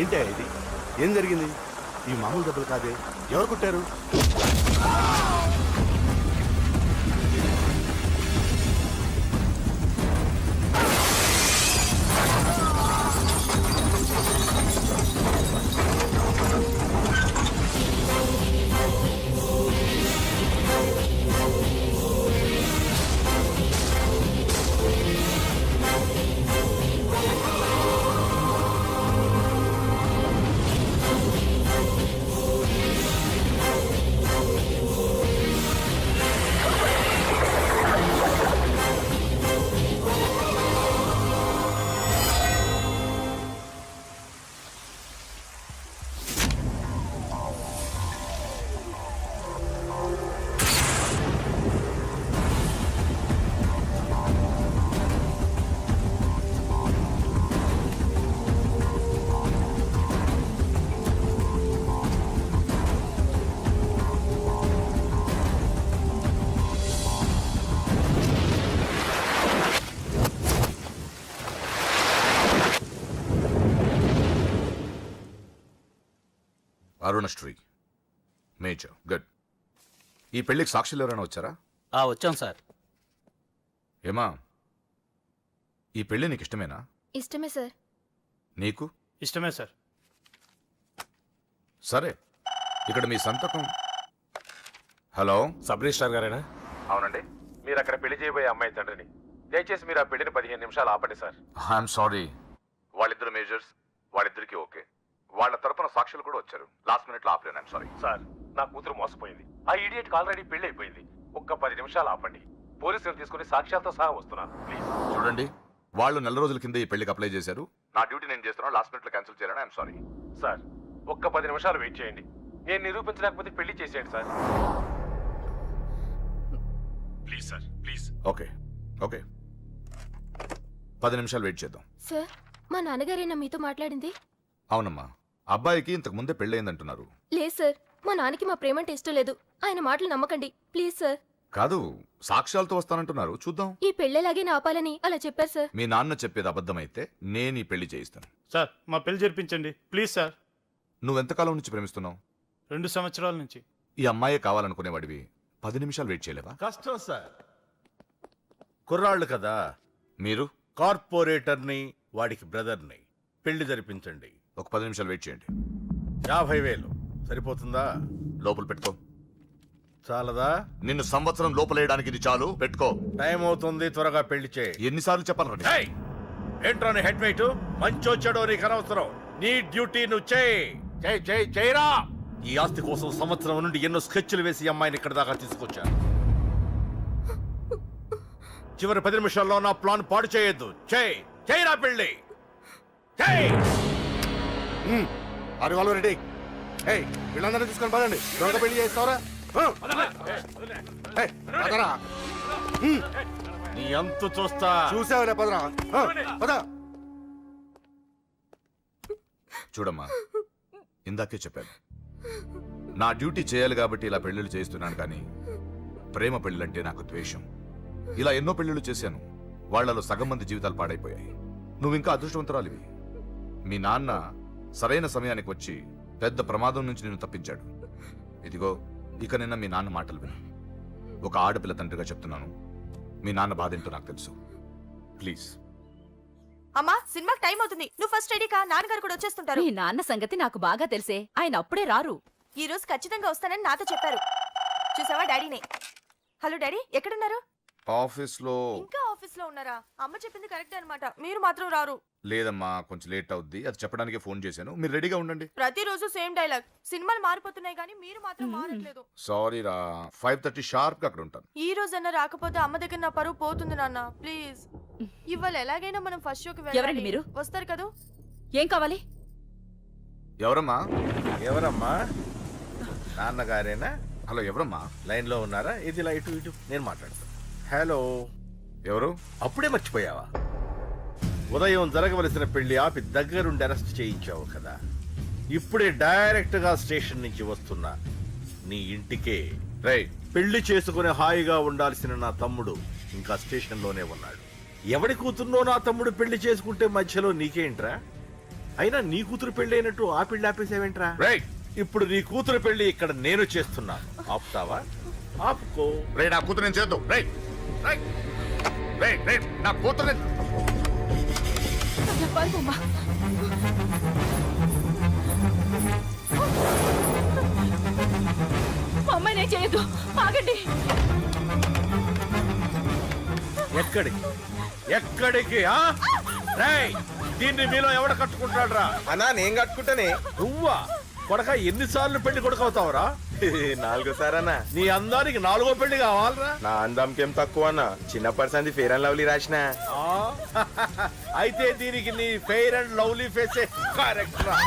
ఏంటి ఇది? ఏం జరిగింది? ఈ మామూలు దెబ్బలు కాదే, ఎవరు కొట్టారు? Arunasri major good. ఈ పెళ్లికి సాక్షులు ఎవరైనా వచ్చారా? వచ్చాం సార్. ఏమా, ఈ పెళ్లి నీకు ఇష్టమేనా? ఇష్టమే సార్. నీకు? ఇష్టమే సార్. సరే, ఇక్కడ మీ సంతకం. హలో, సబ్ రిజిస్ట్రార్ గారేనా? అవునండి. మీరు అక్కడ పెళ్లి చేయబోయే అమ్మాయి తండ్రిని. దయచేసి మీరు ఆ పెళ్లిని 15 నిమిషాలు ఆపండి సార్. I'm sorry. వాళ్ళిద్దరు మేజర్స్, వాళ్ళిద్దరికి ఓకే. వాళ్ళ తరపున సాక్షులు కూడా వచ్చారు. లాస్ట్ మినిట్ లో ఆపలేను. ఐఎమ్ సారీ సార్, నా కూతురు మోసపోయింది. ఆ ఇడియట్ కి ఆల్రెడీ పెళ్లి అయిపోయింది. ఒక్క 10 నిమిషాలు ఆపండి. పోలీసులు తీసుకుని సాక్ష్యాలతో సహా వస్తున్నాను ప్లీజ్. చూడండి, వాళ్ళు నెల రోజుల కింద ఈ పెళ్లికి అప్లై చేశారు. నా డ్యూటీ నేను చేస్తున్నాను. లాస్ట్ మినిట్ లో క్యాన్సిల్ చేయాలని ఐఎమ్ సారీ. సార్, ఒక్క 10 నిమిషాలు వెయిట్ చేయండి. నేను నిరూపించలేకపోతే పెళ్లి చేసేయండి sir. Please sir, please. Okay okay, 10 నిమిషాలు వెయిట్ చేద్దాం. సార్, మా నాన్నగారేనా మీతో మాట్లాడింది? అవునమ్మా, అబ్బాయికి ఇంతకు ముందే పెళ్ళయిందంటున్నారు. లేదు సార్, మా నాన్నకి మా ప్రేమంటే ఇష్టం లేదు. ఆయన మాటలు నమ్మకండి ప్లీజ్ సార్. కాదు, సాక్ష్యాలతో వస్తానంటున్నారు. చూద్దాం. ఈ పెళ్ళేలాగే ఆపాలని అలా చెప్పారు సార్. మీ నాన్న చెప్పేది అబద్ధమైతే నేను ఈ పెళ్లి చేయిస్తాను. సార్, మా పెళ్లి జరిపించండి ప్లీజ్ సార్. నువ్వెంతకాలం నుంచి ప్రేమిస్తున్నావు? 2 సంవత్సరాల నుంచి. ఈ అమ్మాయే కావాలనుకునేవాడివి 10 నిమిషాలు వెయిట్ చేయలేవా? కష్టం సార్, కుర్రాళ్ళు కదా. మీరు కార్పొరేటర్ని, వాడికి బ్రదర్ని. పెళ్లి జరిపించండి. ఒక 10 నిమిషాలు వెయిట్ చేయండి. 50,000 సరిపోతుందా? లోపల పెట్టుకో. చాలదా? నిన్ను సంవత్సరం లోపలేయడానికి ఇది చాలు. పెట్టుకో. టైం అవుతుంది, త్వరగా పెళ్లి చేయి. ఎన్నిసార్లు చెప్పాలండి? ఏయ్! ఏంట్రా నీ హెడ్ వెయిట్? మంచో చెడో నీకు అనవసరం. నీ డ్యూటీ నువ్వు చేయరా. ఈ ఆస్తి కోసం సంవత్సరం నుండి ఎన్నో స్కెచ్లు వేసి ఈ అమ్మాయిని ఇక్కడ దాకా తీసుకొచ్చాను. చివరి 10 నిమిషాల్లో నా ప్లాన్ పాడు చేయొద్దు. చేయరా పెళ్లి. అరే వాళ్ళు రెడీ. వీళ్ళందరూ తీసుకొని పదండి. త్వరగా పెళ్లి చేస్తావరా? నీ అంతు చూస్తా. చూసావరా? పదరా, పద. చూడమ్మా, ఇందాకే చెప్పాను, నా డ్యూటీ చేయాలి కాబట్టి ఇలా పెళ్లిళ్ళు చేస్తున్నాను. కానీ ప్రేమ పెళ్ళంటే నాకు ద్వేషం. ఇలా ఎన్నో పెళ్లిళ్ళు చేశాను. వాళ్లలో సగం మంది జీవితాలు పాడైపోయాయి. నువ్వు ఇంకా అదృష్టవంతురాలివి. మీ నాన్న సరైన సమయానికి వచ్చి పెద్ద ప్రమాదం నుంచి నిన్ను తప్పించాడు. ఇదిగో, ఇక నిన్న మీ నాన్న మాటలు విను. ఒక ఆడపిల్ల తండ్రిగా చెప్తున్నాను. మీ నాన్న బాధ ఏంటో నాకు తెలుసు. ప్లీజ్. అమ్మా, సినిమాకి టైం అవుతుంది. నువ్వు ఫస్ట్ రెడీ కా. నాన్నగారు కూడా వచ్చేస్తుంటారు. మీ నాన్న సంగతి నాకు బాగా తెలిసే. ఆయన అప్పుడే రారు. ఈ రోజు ఖచ్చితంగా వస్తానని నాతో చెప్పారు. చూసావా డాడీనే. హలో డాడీ, ఎక్కడున్నారు? ఆఫీస్ లో. ఇంకా ఆఫీస్ లో ఉన్నారా? అమ్మ చెప్పింది కరెక్ట్ అన్నమాట. మీరు మాత్రం రారు. లేదమ్మా, కొంచెం లేట్ అవుద్ది. అది చెప్పడానికి ఫోన్ చేశాను. మీరు రెడీగా ఉండండి. ప్రతిరోజు సేమ్ డైలాగ్. సినిమాలు మారిపోతున్నాయి కానీ మీరు మాత్రం మారట్లేదు. సారీ రా, 5:30 షార్ప్ గా అక్కడ ఉంటాను. ఈ రోజన్నా రాకపోతే అమ్మ దగ్గర నా పరువు పోతుంది నాన్న. ప్లీజ్, ఇవాళ ఎలాగైనా మనం ఫస్ట్ షోకి ఎవరండి వెళ్ళాలి. మీరు? వస్తారు కదా? ఏం కావాలి? ఎవరమ్మా? ఎవరమ్మా? నాన్నగారేనా? హలో, ఎవరమ్మా? లైన్ లో ఉన్నారా? ఇది లైట్ ఇటు, నేను మాట్లాడతాను. హలో, ఎవరు? అప్పుడే మర్చిపోయావా? ఉదయం జరగవలసిన పెళ్లి ఆపి దగ్గరుండి అరెస్ట్ చేయించావు కదా. ఇప్పుడే డైరెక్ట్ గా స్టేషన్ నుంచి వస్తున్నా నీ ఇంటికే. రేయ్, పెళ్లి చేసుకుని హాయిగా ఉండాల్సిన నా తమ్ముడు ఇంకా స్టేషన్ లోనే ఉన్నాడు. ఎవడి కూతుర్నో నా తమ్ముడు పెళ్లి చేసుకుంటే మధ్యలో నీకేంట్రా? అయినా నీ కూతురు పెళ్లి అయినట్టు ఆ పెళ్లి ఆపేసావేంట్రా? రేయ్ ఇప్పుడు నీ కూతురు పెళ్లి ఇక్కడ నేను చేస్తున్నాను, ఆపుతావా? ఆపుకో. రే నా కూతురు నేను చేద్దాం. రేయ్ రేయ్ రేయ్ రేయ్ నా కూతురు పారిపోమ్మా. మా అమ్మాయి నేను చేయొద్దు, ఆగండి. ఎక్కడికి ఎక్కడికి ఆ? రేయ్, దీన్ని మీలో ఎవడ కట్టుకుంటాడు రా? అన్నా నేను కట్టుకుంటానే. నువ్వా కొడక? ఎన్నిసార్లు పెళ్లి కొడుకవుతావురా? 4 సారన్నా. నీ అందానికి 4వ పెళ్లి కావాలరా? నా అందంకేం తక్కువ అన్న, చిన్నప్పటి సంది ఫేర్ అండ్ లవ్లీ రాసిన. ఆ? అయితే దీనికి నీ ఫెయిర్ అండ్ లవ్లీ ఫేసే కరెక్ట్ రా.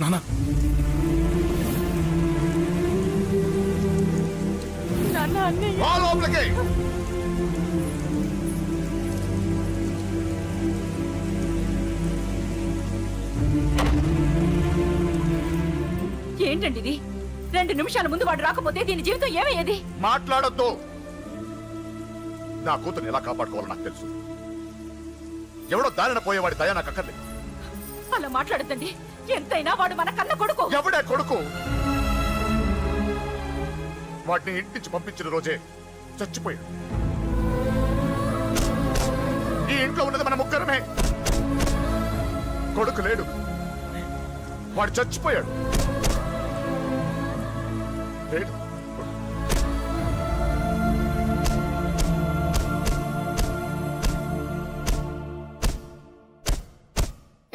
నానా నాన్న అన్నయ్య లోపలికి. ఏంటండి ఇది? 2 నిమిషాల ముందు వాడు రాకపోతే దీని జీవితం ఏమయ్యేది? మాట్లాడొద్దు. నా కూతుర్ని ఎలా కాపాడుకోవాలో నాకు తెలుసు. ఎవడో దారిన పోయేవాడి దయ నాకు అక్కర్లేదు. అలా మాట్లాడద్దండి. ఎంతైనా వాడు మన కన్న కొడుకు. ఎవడే కొడుకు? వాటిని ఇంటి నుంచి పంపించిన రోజే చచ్చిపోయాడు. ఈ ఇంట్లో ఉన్నది మన ముగ్గురమే. కొడుకు లేడు, వాడు చచ్చిపోయాడు. లేడు.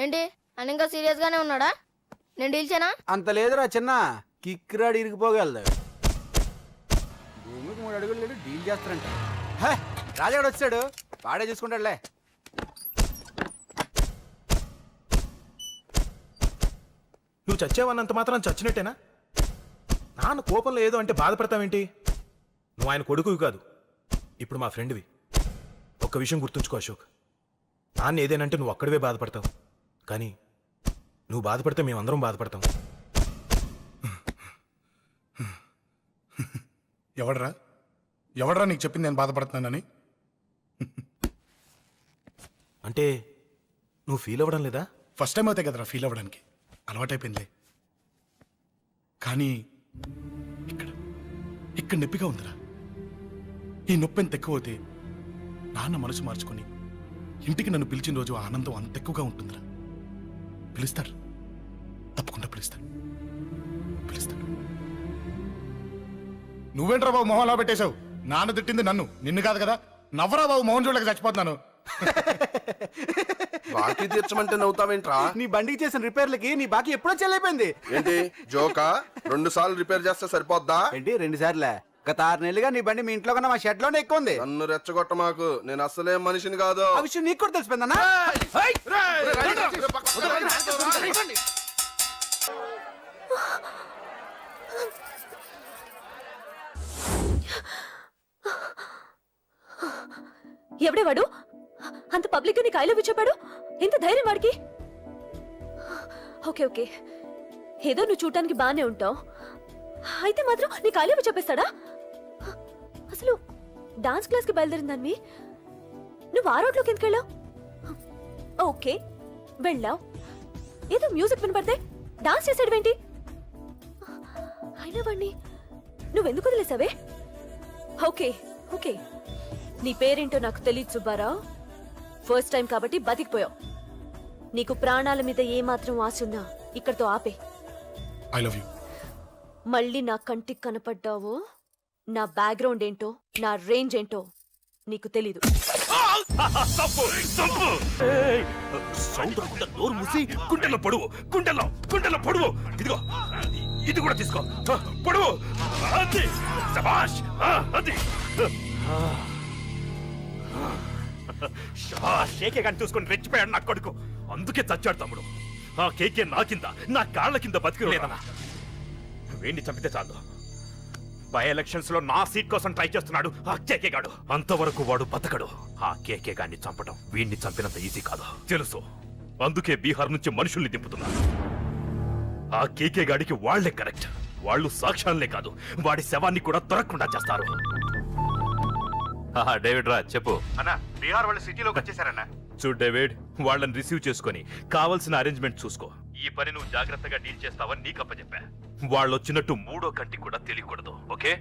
ఏంటి అని ఇంకా సీరియస్ గానే ఉన్నాడా? నేను డీల్ చేయనా? అంత లేదురా చిన్న, కిక్కిరాడు ఇరిగిపోగలదు. భూమికి 3 అడుగులు లేడు, డీల్ చేస్తారంట. హే, రాజాడు వచ్చాడు, వాడే చూసుకుంటాడులే. నువ్వు చచ్చావన్నంత మాత్రం చచ్చినట్టేనా? నాన్న కోపంలో ఏదో అంటే బాధపడతావేంటి? నువ్వు ఆయన కొడుకువి కాదు, ఇప్పుడు మా ఫ్రెండ్వి. ఒక్క విషయం గుర్తుంచుకో అశోక్, నాన్న ఏదేనంటే నువ్వు ఒక్కడివే బాధపడతావు, కానీ నువ్వు బాధపడితే మేమందరం బాధపడతాం. ఎవడరా నీకు చెప్పింది నేను బాధపడుతున్నానని? అంటే నువ్వు ఫీల్ అవ్వడం లేదా? ఫస్ట్ టైం అవుతాయి కదరా ఫీల్ అవ్వడానికి, అలవాటైపోయిందిలే. కానీ ఇక్కడ ఇక్కడ నొప్పిగా ఉందిరా. ఈ నొప్పి ఎంత ఎక్కువ అవుతే నాన్న మనసు మార్చుకొని ఇంటికి నన్ను పిలిచిన రోజు ఆనందం అంత ఎక్కువగా ఉంటుందిరా. పిలుస్తారు, తప్పకుండా పిలుస్తాను. నువ్వేంట్రా బాబు మొహంలా పెట్టేశావు? నాన్న తిట్టింది నన్ను, నిన్ను కాదు కదా. నవ్వరా బాబు, మొహం చూడలేక చచ్చిపోతున్నాను. బాకీ తీర్చమంటే నవ్వుతావేంట్రా? నీ బండికి చేసిన రిపేర్లకి నీ బాకీ ఎప్పుడో చెల్లైపోయింది. ఏంటి జోకా? 2 సార్లు రిపేర్ చేస్తే సరిపోద్దా? ఏంటి 2 సార్లే? గత 6 నెలలుగా నీ బండి మీ ఇంట్లో కన్నా మా షెడ్ లోనే ఎక్కువ ఉంది. నన్ను రెచ్చగొట్ట మాకు, నేను అసలే మనిషిని కాదు. ఆ విషయం నీకు కూడా తెలిసిపోయిందన్నా? ఎవడే వాడు? అంత పబ్లిక్ నీకు ఐ లవ్ యూ చెప్పాడు? ఎంత ధైర్యం వాడికి? ఓకే ఓకే, ఏదో నువ్వు చూడటానికి బానే ఉంటావు, అయితే మాత్రం నీకు ఐ లవ్ యూ చెప్పేస్తాడా? అసలు డాన్స్ క్లాస్కి బయలుదేరిందాన్ని నువ్వు ఆ రోడ్లోకి ఎందుకు వెళ్ళావు? ఓకే వెళ్ళావు, ఏదో మ్యూజిక్ వినపడితే డాన్స్ చేసాడువేంటి? అయినా వాడిని నువ్వెందుకు వదిలేసావే? ఓకే ఓకే, నీ పేరేంటో నాకు తెలియదు సుబ్బారావు. ఫస్ట్ టైం కాబట్టి బతికిపోయావు. నీకు ప్రాణాల మీద ఏమాత్రం ఆశ ఉన్నా ఇక్కడితో ఆపే. I love you. మళ్ళీ నా కంటికి కనపడ్డావో నా బ్యాక్గ్రౌండ్ ఏంటో, నా రేంజ్ ఏంటో నీకు తెలీదు. సౌండ్ రాకుండా నోరు మూసి గుండెల్లో పొడువు, గుండెల్లో పొడువు. ఇదిగో ఇది కూడా తీసుకో, పొడువు. అది శభాష్, అది కేకే కానీ చూసుకొని రెచ్చిపోయాడు నా కొడుకు, అందుకే చచ్చాడు తమ్ముడు. ఆ కేకే నా కింద, నా కాళ్ళ కింద బతికి లేదన్నా. వేణ్ణి చంపితే చాలు. బై ఎలక్షన్స్ లో నా సీట్ కోసం ట్రై చేస్తున్నాడు ఆ కేకే గాడు. అంతవరకు వాడు బతకడు. ఆ కేకే గాన్ని చంపడం వీణ్ణి చంపినంత ఈజీ కాదు తెలుసు. అందుకే బీహార్ నుంచి మనుషుల్ని దింపుతున్నారు. ఆ కేకే గాడికి వాళ్లే కరెక్ట్. వాళ్ళు సాక్ష్యాలనే కాదు, వాడి శవాన్ని కూడా దొరకకుండా చేస్తారు. డేవిడ్ రా చెప్పు. అన్న, బీహార్ వాళ్ళు సిటీలోకి వచ్చేసారన్న. చూడు డేవిడ్, వాళ్ళని రిసీవ్ చేసుకొని కావాల్సిన అరేంజ్మెంట్ చూసుకో. ఈ పని నువ్వు జాగ్రత్తగా డీల్ చేస్తావని నీకు అప్పచెప్పా. వాళ్ళు వచ్చినట్టు 3వ కంటి కూడా తెలియకూడదు, ఓకే?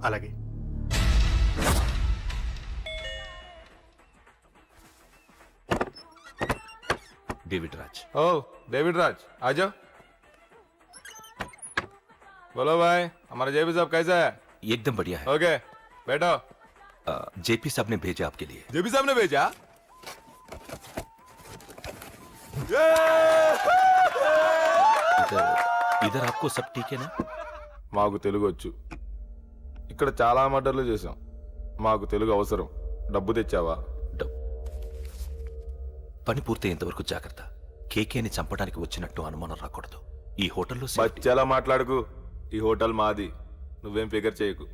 అలాగే. डेविड राज। ओ डेविड राज, आ जाओ। बोलो भाई, हमारा जेपी साहब कैसा है? एकदम बढ़िया है। ओके, बैठो। जेपी साहब ने भेजा आपके लिए। जेपी साहब ने भेजा? इधर आपको सब ठीक है ना? మాకు తెలుగు వచ్చు. ఇక్కడ చాలా మర్డర్లు చేశాం. మాకు తెలుగు అవసరం. డబ్బు తెచ్చావా? పని పూర్తయ్యేంత వరకు జాగ్రత్త. కేకేని చంపడానికి వచ్చినట్టు అనుమానం రాకూడదు. ఈ హోటల్లో బచ్చాలా మాట్లాడుకు. ఈ హోటల్ మాది. నువ్వేం ఫిగర్ చేయకు.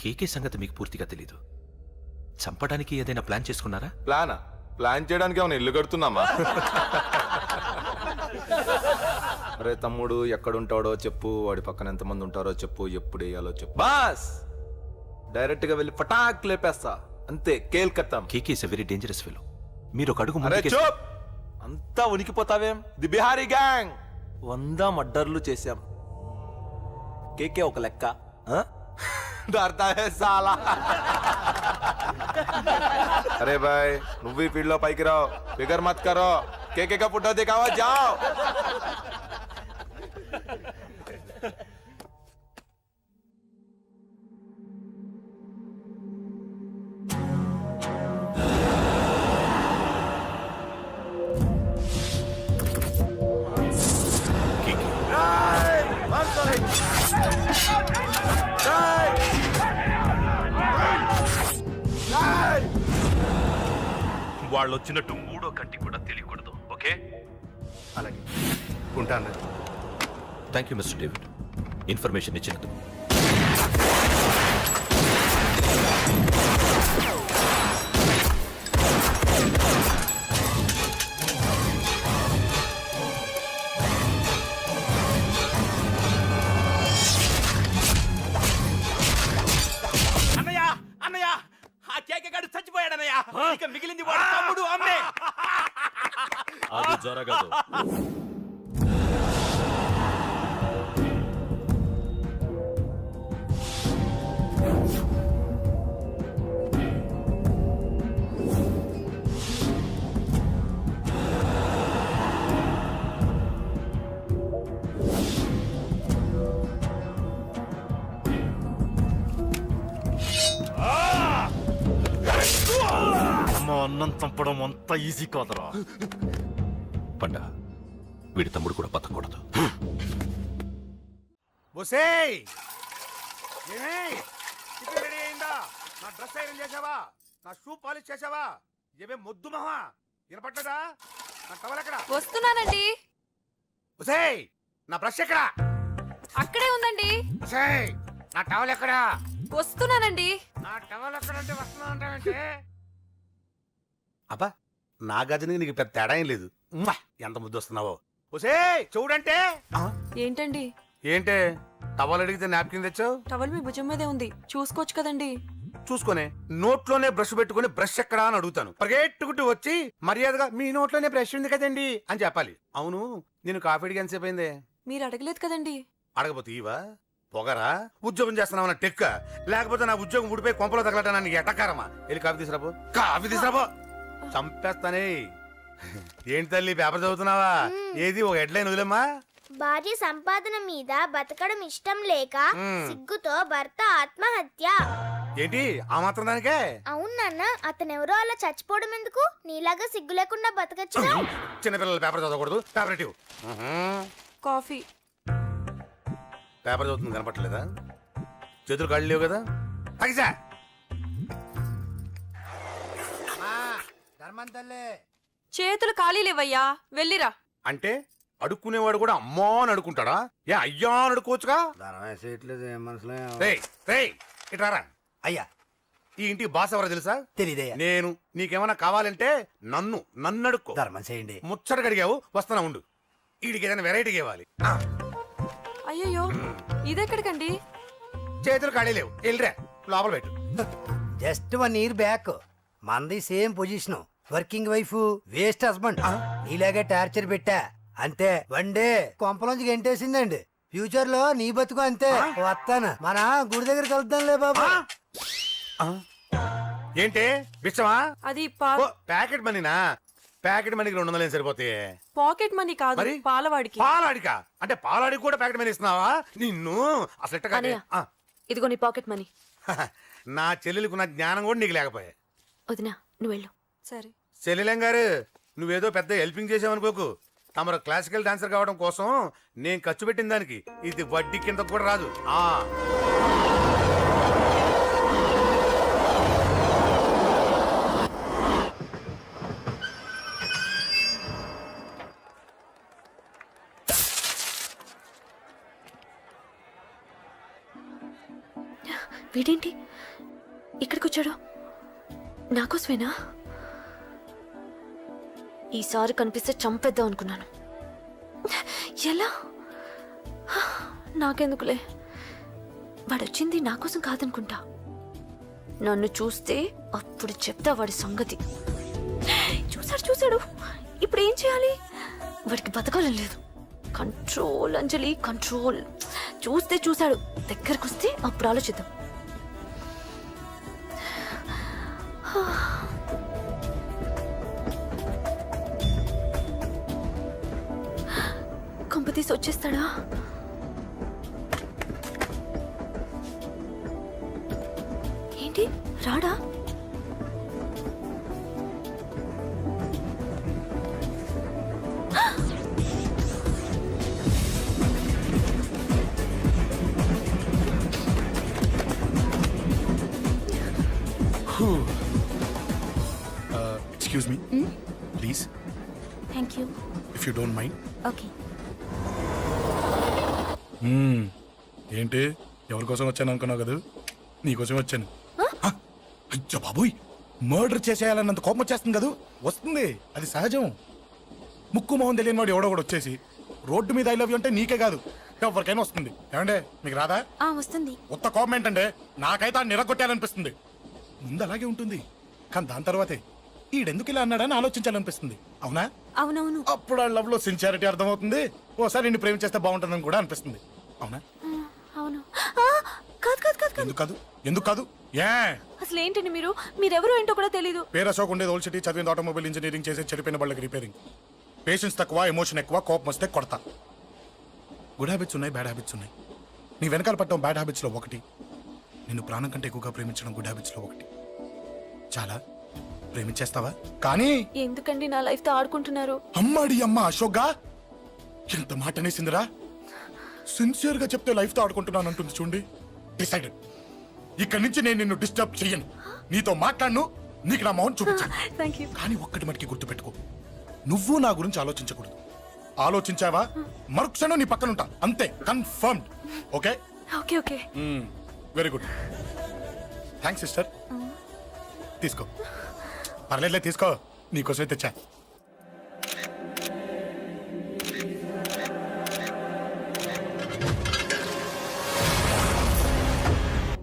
కేకే సంగతి మీకు పూర్తిగా తెలీదు. చంపడానికి ఏదైనా ప్లాన్ చేసుకున్నారా? ప్లానా? ప్లాన్ చేయడానికి ఏమైనా ఇల్లు కడుతున్నామా? అరే తమ్ముడు, ఎక్కడుంటాడో చెప్పు, వాడి పక్కన ఎంతమంది ఉంటారో చెప్పు, ఎప్పుడు వేయాలో చెప్పు. బాస్ డైరెక్ట్ గా వెళ్ళి పటాక్ లేపేస్తా, అంతే. కేల్కత్తాం. K K is a very dangerous fellow. మీరు ఒక అడుగు అరే చూప్, అంతా ఉనికిపోతావేం? ది బిహారీ గ్యాంగ్ 100 మర్డర్లు చేశాం. కేకే ఒక లెక్క. డర్తా హై సాలా. అరే భాయ్, నువ్వు ఈ ఫీల్డ్ లో పైకి రావు. ఫిగర్ మత్ కరో. కేకే కా ఫోటో దిखावा, जाओ. వాళ్ళు వచ్చినట్టు 3వ కంటి కూడా తెలియకూడదు, ఓకే? అలాగే ఉంటాను. Thank you mister David, information ఇచ్చినందుకు. అన్నయ్య అన్నయ్య, ఆ కేక గాడు చచ్చిపోయాడన్నయ్య. ఇక మిగిలింది వాడు తమ్ముడు అమ్మే. అది జరగదు. అన్నం చంపడం అంత ఈజీ కాదురా. పండ వీడి తమ్ముడు కూడా బతకూడదు. బొసేయ్ ఏమే టిఫిన్ రెడీ అయిందా? నా డ్రెస్ ఐరన్ చేసావా? నా షూ పాలిష్ చేసావా? ఏమే మొద్దు మహా వినపట్లేదా? నా టవల్ ఎక్కడ? వస్తున్నానండి. బొసేయ్ నా బ్రష్ ఎక్కడ? అక్కడే ఉందండి. బొసేయ్ నా టవల్ ఎక్కడ? వస్తున్నానండి. నా టవల్ ఎక్కడ అంటే వస్తున్నా అంటే అబ్బా నా గదిని నీకు పెద్ద తేడా ఏం లేదు. ఉమ్మా, ఎంత ముద్దు వస్తున్నావో. బొసేయ్ చూడంటే ఏంటండి? ఏంటే టవల్ అడిగితే నాప్కిన్ తెచ్చావు? టవల్ మీ భుజం మీదే ఉంది, చూసుకోవచ్చు కదండి. చూసుకొని నోట్లోనే బ్రష్ పెట్టుకుని బ్రష్ ఎక్కడా అని అడుగుతాను. పరిగెట్టుకుంటూ వచ్చి మర్యాదగా మీ నోట్లోనే బ్రష్ ఉంది కదండి అని చెప్పాలి. అవును నేను కాఫీ అడిగి ఎంతసేపు అయిందే? మీరు అడగలేదు కదండి. అడగపోతే ఇవా పొగరా? ఉద్యోగం చేస్తున్నావు టెక్క, లేకపోతే నా ఉద్యోగం ఊడిపోయి కొంపలో తగలటా నీకు ఎటకారమా? వెళ్ళి కాఫీ తీసుకురాబో. కాఫీ తీసుకురాబో. చంపేస్తానే. ఏంటి తల్లి పేపర్ చదువుతున్నావా? ఏది ఒక హెడ్లైన్ వదిలేమ్మా. భార్య సంపాదన మీద బతకడం ఇష్టం లేక సిగ్గుతో భర్త ఆత్మహత్య. ఏంటి ఆ మాత్రం దానికే? అవును నాన్న, అతనెవరో అలా చచ్చిపోవడం ఎందుకు? నీలాగా సిగ్గు లేకుండా బతకచ్చు. చిన్నపిల్లలు పేపర్ చదవకూడదు. పేపర్ ఇవ్వు. కాఫీ. పేపర్ చదువుతుంది కనపట్లేదా? చేతులు కాళ్ళు లేవు కదా? తగ్గిసా చేతులు ఖాళీ లేవయ్యా, వెళ్ళిరా. అంటే అడుక్కునేవాడు కూడా అమ్మా అని అడుకుంటాడా? ఏ అయ్యా అని అడుకోవచ్చుగా? ఇట్రారా అయ్యా ఈ ఇంటికి బాస్ ఎవరో తెలుసా? తెలియదయ్యా. నేను. నీకేమైనా కావాలంటే నన్ను అడుక్కో. ధర్మం చేయండి. ముచ్చట అడిగావు, వస్తానా ఉండు. వీడికి ఏదైనా వెరైటీ ఇవ్వాలి. అయ్యయ్యో, ఇదెక్కడికండి? చేతులు ఖాళీ లేవు, వెళ్ళిరా లోపల పెట్టు. జస్ట్ 1 year బ్యాక్ మంది same position, working wife, waste husband. నీలాగే టార్చర్ పెట్టా అంతే. 1 day కొంపలోంచి గంటేసిందండి. ఫ్యూచర్ లో నీ బతుకు అంతే. వస్తాను, మన గుడి దగ్గర కలుద్దాంలే బాబా. ఏంటి విషమా? అది ప్యాకెట్ మనీనా? ప్యాకెట్ మనీకి 200 సరిపోతాయి. పాకెట్ మనీ కాదు, మరి? పాలవాడికి. పాలాడికా? అంటే పాలాడికి కూడా ప్యాకెట్ మనీ ఇస్తున్నావా? నిన్ను అసలు ఎట్ట కాదే. అన్నయ్య. ఇదిగో నీ పాకెట్ మనీ. నా చెల్లెలకు నా జ్ఞానం కూడా నీకు లేకపోయా. వదినా నువ్వు వెళ్ళు. సరే. చెల్లెలం గారు నువ్వేదో పెద్ద హెల్పింగ్ చేసావనుకోకు. తమరు క్లాసికల్ డాన్సర్ కావడం కోసం నేను ఖర్చు పెట్టిన దానికి ఇది వడ్డీ కింద కూడా రాదు. వీడేంటి ఇక్కడికి వచ్చాడు? నాకోసమేనా? ఈసారి కనిపిస్తే చంపేద్దాం అనుకున్నాను. ఎలా? నాకెందుకులే, వాడొచ్చింది నా కోసం కాదనుకుంటా. నన్ను చూస్తే అప్పుడు చెప్తా వాడి సంగతి. చూశాడు. ఇప్పుడు ఏం చేయాలి? వాడికి బతకాలని లేదు. కంట్రోల్ అంజలి, కంట్రోల్. చూశాడు, దగ్గరకు వస్తే అప్పుడు ఆలోచిద్దాం. కొంపతీసి వచ్చేస్తాడా? ఏంటి రాడా? Excuse me please, thank you. If you don't mind. Okay. ఏంటి ఎవరి కోసం వచ్చాను అనుకున్నావు కదా? నీకోసం వచ్చాను. అయ్యో బాబోయ్, మర్డర్ చేసేయాలన్నంత కోపం వచ్చేస్తుంది కదా? వస్తుంది, అది సహజం. ముక్కు మొహం తెలియని వాడు ఎవడో కూడా వచ్చేసి రోడ్డు మీద ఐ లవ్ యూ అంటే నీకే కాదు ఎవరికైనా వస్తుంది. ఏమంటే మీకు రాదా? వస్తుంది. కొత్త కోపం ఏంటంటే నాకైతే ఆ నిరగొట్టాలనిపిస్తుంది. ముందు అలాగే ఉంటుంది, కానీ దాని తర్వాతే ఈడెందుకు ఇలా అన్నాడని ఆలోచించాలనిపిస్తుంది. అవునా? అవునవును. అప్పుడు ఆ లవ్ లో సిన్సియారిటీ అర్థమవుతుంది. ఓసారి నిన్ను ప్రేమించేస్తే బాగుంటుందని కూడా అనిపిస్తుంది. అవునా? అవును. కాదు. ఎందుకు కాదు? ఏ అసలు ఏంటండి మీరెవరు ఏంటో కూడా తెలీదు. పేరు అశోక్, ఉండేది ఓల్డ్ సిటీ, చదివింది ఆటోమొబైల్ ఇంజనీరింగ్, చేసే చెడిపోయిన బళ్ళకి రిపేరింగ్. పేషెన్స్ తక్కువ, ఎమోషన్ ఎక్కువ, కోపం వస్తే కొడతా. గుడ్ హ్యాబిట్స్ ఉన్నాయి, బ్యాడ్ హ్యాబిట్స్ ఉన్నాయి. నీ వెనకాల పట్టడం బ్యాడ్ హ్యాబిట్స్ లో ఒకటి, నిన్ను ప్రాణం కంటే ఎక్కువగా ప్రేమించడం గుడ్ హ్యాబిట్స్ లో ఒకటి. చాలా ప్రేమించేస్తావా? కానీ ఎందుకండి నా లైఫ్ తో ఆడుకుంటున్నారు? అమ్మాడి అమ్మ అశోక్గా ఎంత మాట అనేసిందిరా. సిన్సియర్ గా చెప్తే లైఫ్ తో ఆడుకుంటున్నాను అంటుంది చూడండి. డిసైడెడ్. ఇక్కడి నుంచి నేను నిన్ను డిస్టర్బ్ చెయ్యను. నీతో మాట్లాడను, నీకు నా మౌన్ చూపించాను. Thank you. కానీ ఒక్కటి మటుకి గుర్తుపెట్టుకో, నువ్వు నా గురించి ఆలోచించకూడదు. ఆలోచించావా మరుక్షణం నీ పక్కన ఉంటా. అంతే, confirmed. Okay okay okay. Very good. Thanks sister. తీసుకో. పర్లేదులే, తీసుకో. నీకోసమే తెచ్చా.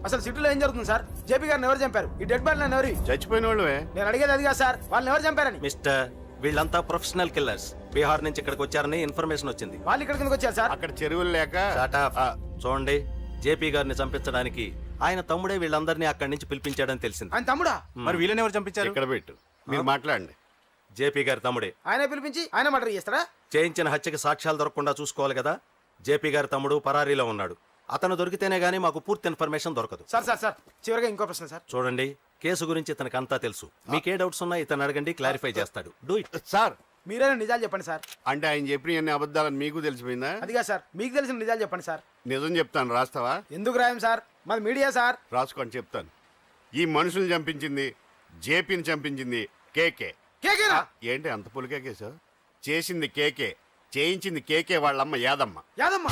అసలు సిటీలో ఏం జరుగుతుంది సార్? జేపీ గారిని ఎవరు చంపారు? ఈ డెడ్ బాడీ ఎవరు? చచ్చిపోయిన వాళ్ళే. నేను అడిగేది అది కాదు సార్, వాళ్ళని ఎవరు చంపారని. మిస్టర్, వీళ్ళంతా ప్రొఫెషనల్ కిల్లర్స్. బీహార్ నుంచి ఇక్కడికి వచ్చారని ఇన్ఫర్మేషన్ వచ్చింది. వాళ్ళు ఇక్కడ కిందకి వచ్చారు సార్. అక్కడ చెరువులు లేక చూడండి, జేపీ గారిని చంపించడానికి ఆయన తమ్ముడే వీళ్ళందరినీ అక్కడి నుంచి పిలిపించాడని తెలిసింది. ఆయన తమ్ముడా? మరి వీళ్ళని ఎవరు చంపించారు? ఇక్కడ పెట్టు, మీరు మాట్లాడండి. జేపీ గారి తమ్ముడే. ఆయన పిలిపించి ఆయన మర్డర్ చేస్తారా? చేయించిన హత్యకి సాక్ష్యాలు దొరకకుండా చూసుకోవాలి కదా. జేపీ గారి తమ్ముడు పరారీలో ఉన్నాడు. అతను దొరికితేనే గానీ మాకు పూర్తి ఇన్ఫర్మేషన్ దొరకదు. సార్ సార్ సార్ చివరిగా ఇంకో ప్రశ్న సార్. చూడండి, కేసు గురించి ఇతనికి అంతా తెలుసు. మీకే డౌట్స్ ఉన్నా ఇతను అడగండి, క్లారిఫై చేస్తాడు. Do it. సార్ మీరే నిజాలు చెప్పండి సార్. అంటే ఆయన చెప్పిన అన్ని అబద్ధాలని మీకు తెలిసిపోయిందా? అదిగా సార్, మీకు తెలిసిన నిజాలు చెప్పండి సార్. నిజం చెప్తాను, రాస్తావా? ఎందుకు రాయం సార్, మాది మీడియా సార్. రాసుకోండి, చెప్తాను. ఈ మనుషుల్ని చంపించింది, జేపీని చంపించింది కేకే. కేకేనా? ఏంటి అంత పులికేకే సార్? చేసింది కేకే, చేయించింది కేకే వాళ్ళమ్మ యాదమ్మ. యాదమ్మ?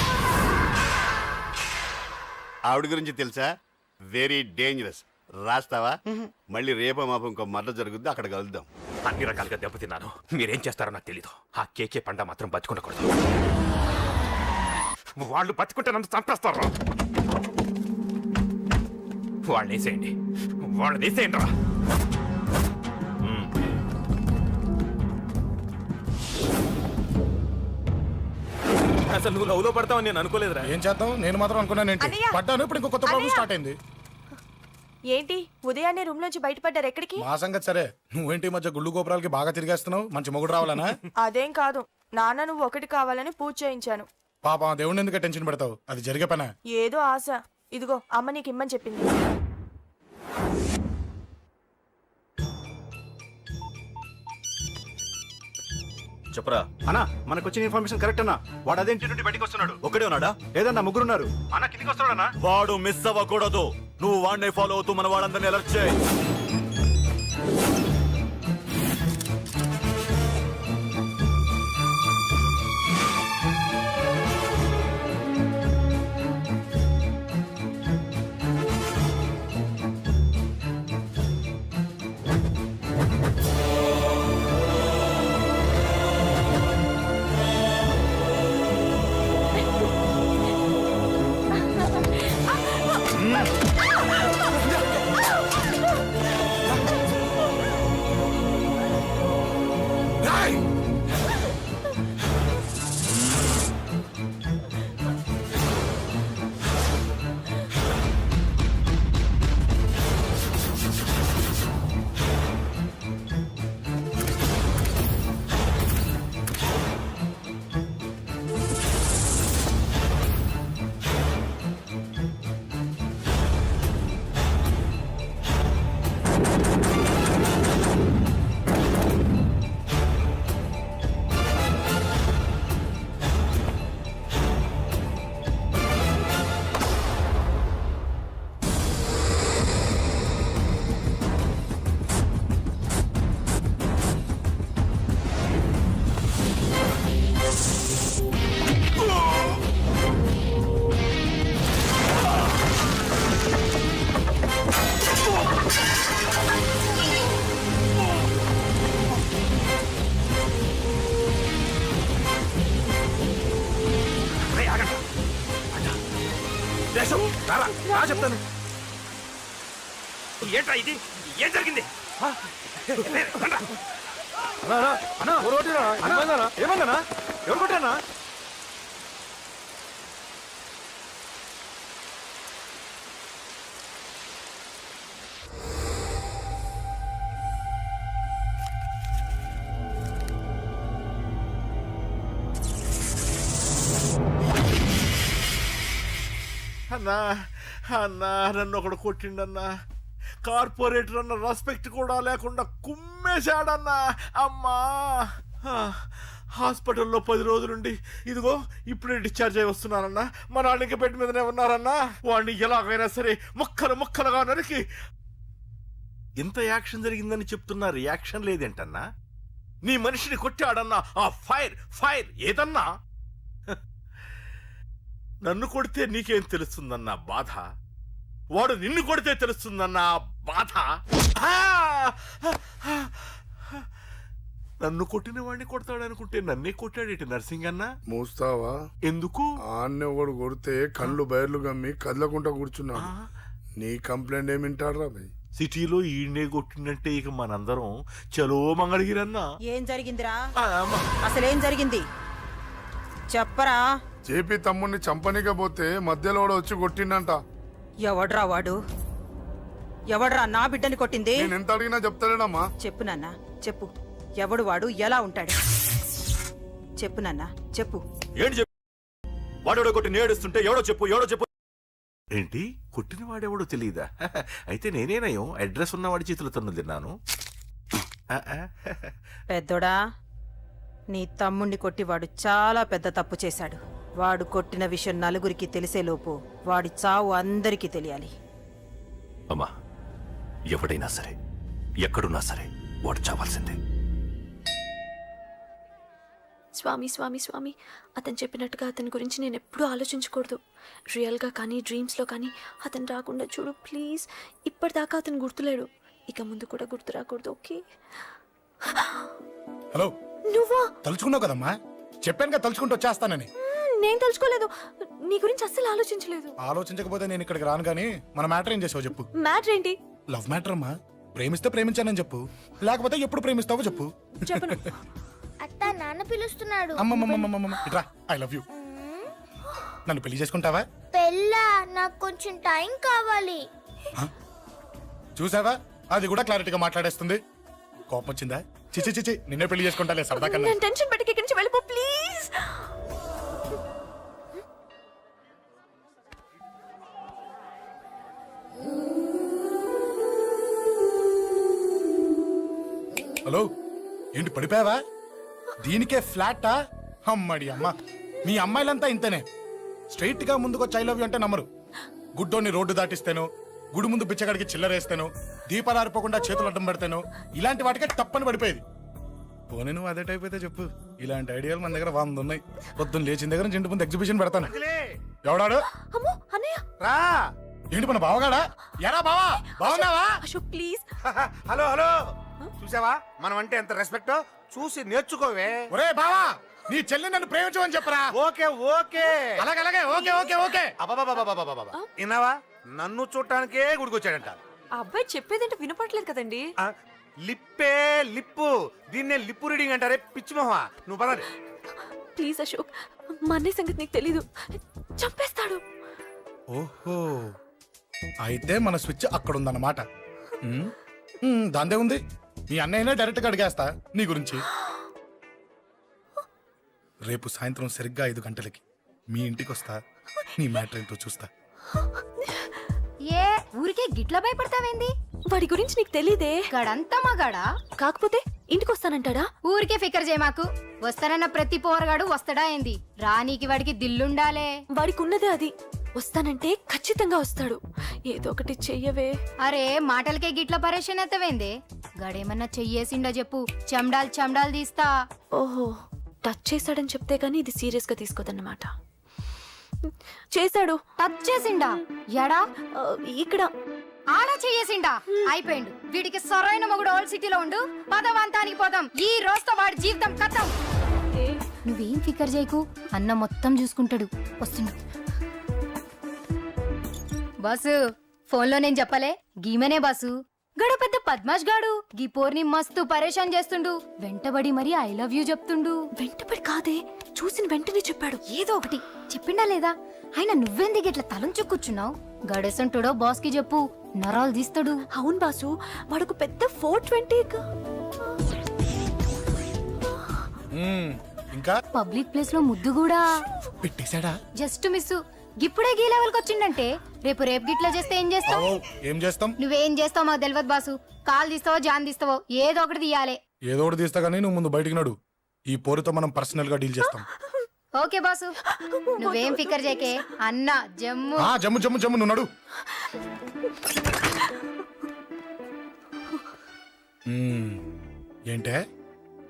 ఆవిడ గురించి తెలుసా? Very dangerous. రాస్తావా? మళ్ళీ రేపో మాపం ఇంకో మర్ర జరుగుద్ది, అక్కడ కలుద్దాం. అన్ని రకాలుగా దెబ్బతిన్నాను. మీరేం చేస్తారో నాకు తెలీదు. ఆ కేకే పండ మాత్రం బతుకుండకూడదు. వాళ్ళు బతుకుంటే నన్ను చంపేస్తారు. వాళ్ళని వేసేయండి, వాళ్ళని వేసేయండి రా. అసలు నువ్వు లవ్ లో పడతావని నేను అనుకోలేదురా. ఏం చేద్దాం, నేను మాత్రం అనుకున్నాను. ఏంటి అన్నయ్య! పడ్డాను, ఇప్పుడు ఇంకో కొత్త ప్రాబ్లం స్టార్ట్ అయింది. ఏంటి ఉదయాన్నే రూమ్ నుంచి బయటపడ్డారు? ఎక్కడికి? మా సంగతి సరే, నువ్వేంటి ఈ మధ్య గుళ్ళు గోపురాలకి బాగా తిరిగేస్తున్నావు? మంచి మొగుడు రావాలనా? అదేం కాదు నాన్న, నువ్వు ఒకటి కావాలని పూజ చేయించాను. పాప దేవుడిని ఎందుకు టెన్షన్ పెడతావు? అది జరిగే పనా? ఏదో ఆశ. ఇదిగో అమ్మ నీకు ఇమ్మని చెప్పింది. చెప్పరా అన్నా, మనకు వచ్చిన ఇన్ఫర్మేషన్ కరెక్ట్ అన్నా. వాడు అదేంటి నుండి బయటికి వస్తున్నాడు. ఒక్కడే ఉన్నాడా? ఏదన్నా ముగ్గురున్నారు. అన్న కిందికి వస్తున్నాడన్నా. వాడు మిస్ అవ్వకూడదు. నువ్వు వాడిని ఫాలో అవుతూ మన వాళ్ళందరినీ అలర్ట్ చేయి. చెప్తాను. ఏంట్రా ఇది? ఏం జరిగింది? ఏమన్నా ఎవరు కొట్టానా? అన్నా అన్నా నన్ను ఒకడు కొట్టిండన్నా. కార్పొరేటర్ అన్న రెస్పెక్ట్ కూడా లేకుండా కుమ్మేశాడన్నా. అమ్మా హాస్పిటల్లో 10 రోజులుండి ఇదిగో ఇప్పుడే డిశ్చార్జ్ అయి వస్తున్నానన్నా. మా నాన్న ఇంకా బెడ్ మీదనే ఉన్నారన్నా. వాడిని ఎలాగైనా సరే ముక్కలు ముక్కలుగా నరికి. ఇంత యాక్షన్ జరిగిందని చెప్తున్నా రియాక్షన్ లేదేంటన్నా? నీ మనిషిని కొట్టాడన్నా. ఆ ఫైర్ ఫైర్ ఏదన్నా? నన్ను కొడితే నీకేం తెలుస్తుందన్నా బాధ, వాడు నిన్ను కొడితే తెలుస్తుందన్నా బాధ. నన్ను కొట్టిన వాడిని కొడతాడనుకుంటే నన్నే కొట్టాడేటి నర్సింగన్న. మూస్తావా? ఎందుకు? ఆన్నే ఒకడు కొడితే కళ్ళు బయర్లు గమ్మి కదలకుండా కూర్చున్నాడు. నీ కంప్లైంట్ ఏమి వింటాడు రా భయ్? సిటీలో ఈయనే కొట్టినట్టే ఇక మనందరం చలో మంగళగిరన్నా. ఏం జరిగిందిరా? అసలేం జరిగింది చెప్పరా? జేపీ తమ్ముడిని చంపనీకపోతే మధ్యలో వాడు వచ్చి కొట్టిండంట. ఎవడ్రా వాడు? ఎవడ్రా నా బిడ్డని కొట్టింది? నేను ఎంత అడిగినా చెప్తాడేనమ్మా. చెప్పు నాన్న చెప్పు. ఎవడు వాడు? ఎలా ఉంటాడు? చెప్పు నాన్న చెప్పు. ఏంటి చెప్పు? వాడెవడో కొట్టి నేడుస్తుంటే ఎవడో చెప్పు. ఏంటి కొట్టిన వాడెవడో తెలియదా? అయితే నేనేనయం అడ్రస్ ఉన్నవాడి చేతులు తన్ను తిన్నాను. పెద్దోడా, నీ తమ్ముణ్ణి కొట్టి వాడు చాలా పెద్ద తప్పు చేశాడు. వాడు కొట్టిన విషయం నలుగురికి తెలిసేలోపు వాడి చావు అందరికీ తెలియాలి. అమ్మా, ఎవడైనా సరే ఎక్కడున్నా సరే వాడు చావాల్సిందే. స్వామి స్వామి స్వామి, అతను చెప్పినట్టుగా అతని గురించి నేను ఎప్పుడూ ఆలోచించకూడదు. రియల్గా కానీ డ్రీమ్స్లో కానీ అతను రాకుండా చూడు ప్లీజ్. ఇప్పటిదాకా అతను గుర్తులేడు, ఇక ముందు కూడా గుర్తు రాకూడదు. ఓకే? హలో, నువ్వా? తలుచుకున్నావు కదమ్మా, చెప్పాను కదా తలుచుకుంటూ వచ్చేస్తానని. నేను తలుచుకోలేదు, నీ గురించి అస్సలు ఆలోచించలేదు. ఆలోచించకపోతే నేను ఇక్కడికి రాను. కానీ మన మ్యాటర్ ఏం చేసావు చెప్పు. మ్యాటర్ ఏంటి? లవ్ మ్యాటర్ అమ్మా. ప్రేమిస్తే ప్రేమించానని చెప్పు, లేకపోతే ఎప్పుడు ప్రేమిస్తావో చెప్పు. చెప్పను. అత్త నాన్న పిలుస్తున్నాడు. అమ్మమ్మమ్మమ్మమ్మ ఇట్రా, ఐ లవ్ యూ. నన్ను పెళ్లి చేసుకుంటావా? పెళ్ళా? నాకు కొంచెం టైం కావాలి. చూసావా, అది కూడా క్లారిటీగా మాట్లాడేస్తుంది. కోపం వచ్చిందా? చిచి చిచి, నిన్నే పెళ్లి చేసుకుంటాలే సరదా కన్నా. నేను టెన్షన్ పెట్టి ఇక్కడి నుంచి వెళ్ళిపో ప్లీజ్. హలో, ఏంటి పడిపోయావా? దీనికే ఫ్లాటా? అమ్మడి అమ్మ, మీ అమ్మాయిలంతా ఇంతనే. స్ట్రైట్ గా ముందుకొచ్చి ఐ లవ్ యూ అంటే నమ్మరు. గుడ్డోని రోడ్డు దాటిస్తాను, గుడి ముందు బిచ్చగాడికి చిల్లరేస్తాను, దీపాలు ఆరిపోకుండా చేతులు అడ్డం పెడతాను, ఇలాంటి వాటికే తప్పని పడిపోయేది. పోనీ నువ్వు అదే టైప్ అయితే చెప్పు. ఇలాంటి ఐడియాలు మన దగ్గర 100 ఉన్నాయి. పొద్దున్న లేచిన దగ్గర ఇంటి ముందు ఎగ్జిబిషన్ పెడతాను. ఎవడాడు? అమ్మో అన్నయ్య. రా. ఏంటి మన బావగాడా? ఎరా బావా, బావున్నావా? అశోక్ ప్లీజ్. హలో హలో, చూసావా మనం అంటే ఎంత రెస్పెక్ట్? చూసి నేర్చుకోవే. ఒరే బావా, నీ చెల్లి నన్ను ప్రేమించమని చెప్పరా. ఓకే ఓకే, అలాగే ఓకే ఓకే ఓకే. అబాబాబాబాబాబాబా, విన్నావా? నన్ను చూడటానికే గుడికొచ్చాడంట. ఆ అబ్బాయి చెప్పేదంటే వినపడలేదు కదండి. లిప్పే లిప్పు, దీన్నే లిప్పు రీడింగ్ అంటారే పిచ్చి మొహమా. నువ్వు పదండి. ప్లీజ్ అశోక్, మా అన్నయ్య సంగతి నీకు తెలీదు, చంపేస్తాడు. ఓహో, అయితే మన స్విచ్ అక్కడ ఉందన్నమాట. దాందే ఉంది. మీ అన్నయ్యనే డైరెక్ట్ గా అడిగేస్తా నీ గురించి. రేపు సాయంత్రం సరిగ్గా 5 గంటలకి మీ ఇంటికి వస్తా. నీ మ్యాటర్ ఏంటో చూస్తా. ఏ ఊరికే గిట్ల భయపడతావేంది? వాడి గురించి నీకు తెలీదే. గడంతా మగాడా? కాకపోతే ఇంటికి వస్తానంటాడా? ఊరికే ఫికర్ చేయమాకు. వస్తానన్న ప్రతి పోరగాడు వస్తాడా ఏంది? రానీకి వాడికి దిల్లుండాలే. వాడికి ఉన్నదే అది. వస్తానంటే ఖచ్చితంగా వస్తాడు. ఏదో ఒకటి చెయ్యవే. అరే మాటలకే గిట్ల పరేషన్ అవుతావేంది? గడేమన్నా చెయ్యేసిండా చెప్పు, చెమ్డాల్ తీస్తా. ఓహో, టచ్ చేశాడని చెప్తే గానీ ఇది సీరియస్ గా తీసుకోదన్నమాట. చేశాడు. టచ్ చేసిండా? ఎడా? ఇక్కడ. ఆడా చెయ్యేసిండా? అయిపోయిండు. వీడికి సరైన మొగుడు ఓల్డ్ సిటీలో ఉండు. పదవంతానికి పోదాం. ఈ రోజుతో వాడి జీవితం కథం. నువ్వేం ఫికర్ చేయకు, అన్న మొత్తం చూసుకుంటాడు. వస్తున్నా బాసు. ఫోన్లో నేను చెప్పలే, గీమనే బాసు. గడు పెద్ద పద్మాష్ గాడు. గీ పోర్ని మస్తు పరేషాన్ చేస్తుండు. వెంటబడి మరి ఐ లవ్ యూ చెప్తుండు. వెంటపడి కాదే, చూసిన వెంటనే చెప్పాడు. ఏదో ఒకటి చెప్పిండా లేదా? ఆయన నువ్వెందుకు ఇట్లా తలంచు కూర్చున్నావు? గడేసంటుడో బాస్ కి చెప్పు, నరాలు తీస్తాడు. అవును బాసు, వాడుకు పెద్ద 420. ఇంకా పబ్లిక్ ప్లేస్ లో ముద్దు కూడా పెట్టేశాడా? Just miss. ఇప్పుడే గీ లెవెల్కి వచ్చిండంటే రేపు గిట్లా చేస్తే ఏం చేస్తావు? బావో, ఏం చేస్తాం? నువ్వేం చేస్తావు మాకు తెలియదు బాసు. కాలు తీస్తావో జాన్ తీస్తావో ఏదో ఒకటి తీయాలి. ఏదో ఒకటి తీస్తా కానీ నువ్వు ముందు బయటికి నడు. ఈ పోరుతో మనం పర్సనల్ గా డీల్ చేస్తాం. ఓకే బాసు, నువ్వేం ఫికర్ చేయకే. అన్న జమ్ము. జమ్ము జమ్ము జమ్ము, నువ్వు నడు. ఏంటే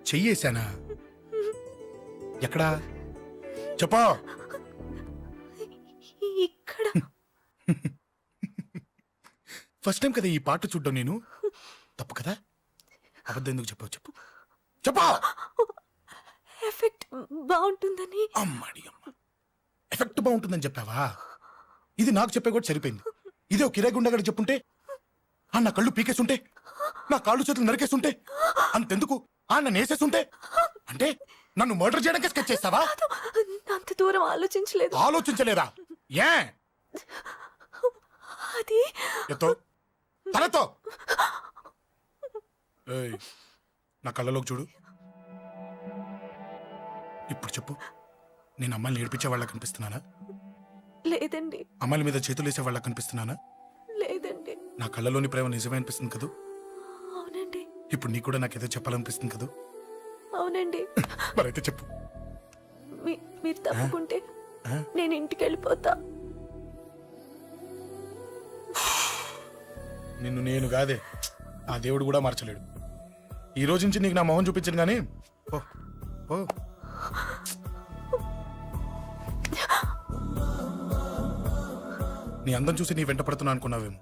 చెయ్యేశానా? ఎక్కడా చెప్పా? ఇక్కడ ఫస్ట్ టైం కదా ఈ పాట చూడ్డం నేను. తప్పు కదా? అబద్ధం ఎందుకు చెప్పావు? చెప్పు చెప్పా. ఎఫెక్ట్ బాగుంటుందని. అమ్మాడి అమ్మ, ఎఫెక్ట్ బాగుంటుందని చెప్పావా? ఇది నాకు చెప్పే కూడా సరిపోయింది. ఇదే ఒక కిరాయి గుండెగాడు చెప్పుంటే, నా కళ్ళు పీకేస్తుంటే, నా కాళ్ళు చేతులు నరికేస్తుంటే, అంతెందుకు నన్ను వేసేస్తుంటే, అంటే నన్ను మర్డర్ చేయడానికి స్కెచ్ చేస్తావా? అంత దూరం ఆలోచించలేదు. ఆలోచించలేదా? ఏ అది ఎత్తో తలతో. ఏయ్, నా కళ్ళలోకి చూడు. ఇప్పుడు చెప్పు, నేను అమ్మాయిని ఏడిపించే వాళ్ళకి కనిపిస్తున్నానా? లేదండి. అమ్మాయిల మీద చేతులు వేసే వాళ్ళకి కనిపిస్తున్నానా? లేదండి. నా కళ్ళలోని ప్రేమ నిజమే అనిపిస్తుంది కదూ? అవునండి. ఇప్పుడు నీకు కూడా నాకేదో చెప్పాలనిపిస్తుంది కదూ? అవునండి. మరైతే చెప్పు. మీరు తప్పుకుంటే నేను ఇంటికి వెళ్ళిపోతా. నిన్ను నేను కాదే, ఆ దేవుడు కూడా మార్చలేడు. ఈ రోజు నుంచి నీకు నా మొహం చూపించను కానీ ఓ ఓ. నీ అందం చూసి నీ వెంట పడుతున్నా అనుకున్నావేమో.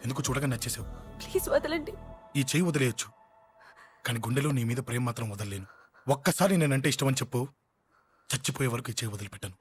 ఎందుకు చూడగా నచ్చేసావు. ప్లీజ్ వదలండి. ఈ చెయ్యి వదిలేయచ్చు, కానీ గుండెలో నీ మీద ప్రేమ మాత్రం వదలలేను. ఒక్కసారి నేనంటే ఇష్టమని చెప్పు, చచ్చిపోయే వరకు ఈ చెయ్యి వదిలిపెట్టాను.